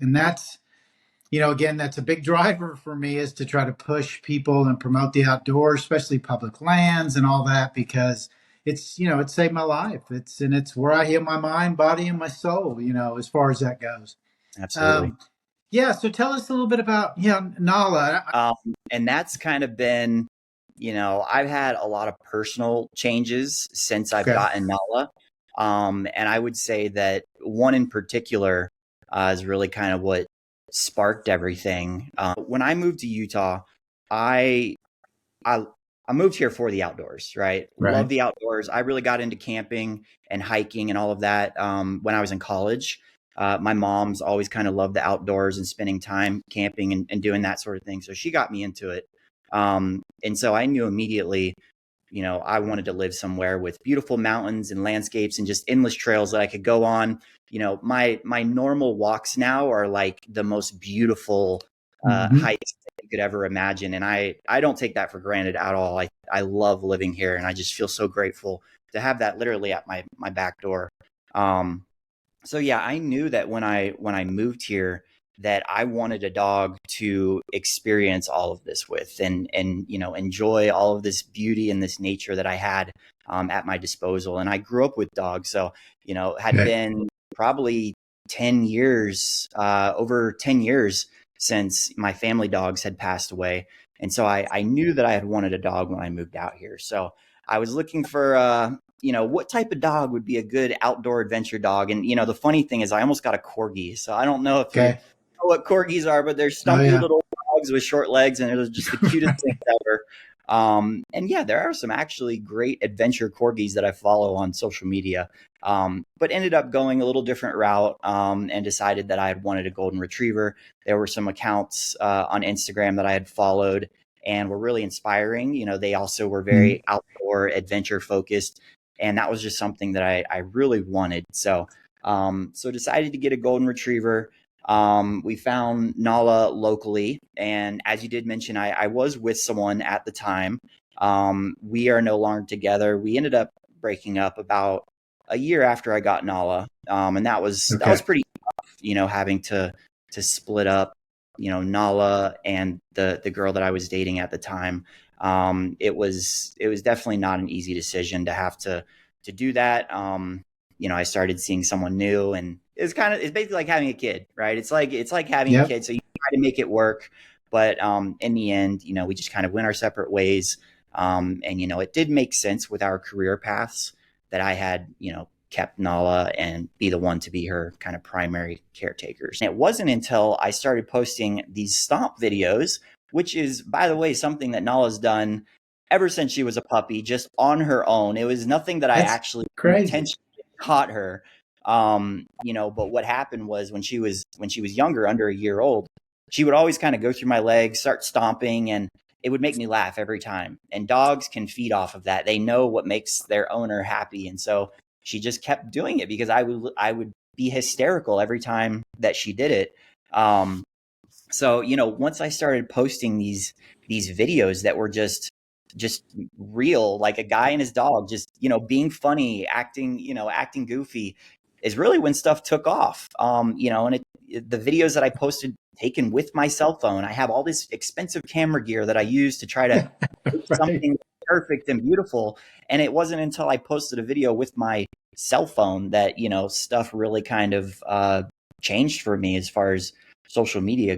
And that's, again, that's a big driver for me, is to try to push people and promote the outdoors, especially public lands and all that, because it saved my life. It's where I heal my mind, body, and my soul, as far as that goes. Absolutely. Um, yeah. So tell us a little bit about, Nala. Um, and that's kind of been, I've had a lot of personal changes since I've Okay. gotten Nala. And I would say that one in particular is really kind of what sparked everything. When I moved to Utah, I I I moved here for the outdoors, right? Love Right. the outdoors. I really got into camping and hiking and all of that when I was in college. My mom's always kind of loved the outdoors and spending time camping and doing that sort of thing. So she got me into it. And so I knew immediately, I wanted to live somewhere with beautiful mountains and landscapes and just endless trails that I could go on. My normal walks now are like the most beautiful Hmm. hikes that you could ever imagine, and I don't take that for granted at all. I love living here, and I just feel so grateful to have that literally at my back door. Um, so yeah, I knew that when I moved here that I wanted a dog to experience all of this with and enjoy all of this beauty and this nature that I had at my disposal. And I grew up with dogs, so had Okay. been probably 10 years, over 10 years since my family dogs had passed away. And so I knew that I had wanted a dog when I moved out here. So I was looking for what type of dog would be a good outdoor adventure dog. And, the funny thing is I almost got a corgi. So I don't know if you know Okay. what corgis are, but they're Oh stumpy yeah. little dogs with short legs, and they're just the cutest things ever. And yeah, there are some actually great adventure corgis that I follow on social media, but ended up going a little different route and decided that I had wanted a golden retriever. There were some accounts on Instagram that I had followed and were really inspiring. They also were Mhm. very outdoor adventure focused, and that was just something that I really wanted. So decided to get a golden retriever. We found Nala locally, and as you did mention, I was with someone at the time. We are no longer together. We ended up breaking up about a year after I got Nala, and that was Okay. pretty tough, having to split up, Nala and the girl that I was dating at the time. It was definitely not an easy decision to have to do that. I started seeing someone new, and it's basically like having a kid, right? It's like having a Yep. kid, so you try to make it work, but in the end, we just kind of went our separate ways. And it did make sense with our career paths that I had, kept Nala and be the one to be her kind of primary caretakers. And it wasn't until I started posting these stomp videos, which is, by the way, something that Nala's done ever since she was a puppy, just on her own. It was nothing that I That's actually crazy. intentionally caught her. But what happened was when she was younger, under a year old, she would always kind of go through my legs, start stomping, and it would make me laugh every time. And dogs can feed off of that. They know what makes their owner happy. And so she just kept doing it because I would be hysterical every time that she did it. So once I started posting these videos that were just real, like a guy and his dog just being funny, acting goofy, is really when stuff took off. And the videos that I posted taken with my cell phone, I have all this expensive camera gear that I use to try to make Right. something perfect and beautiful. And it wasn't until I posted a video with my cell phone that stuff really kind of changed for me as far as social media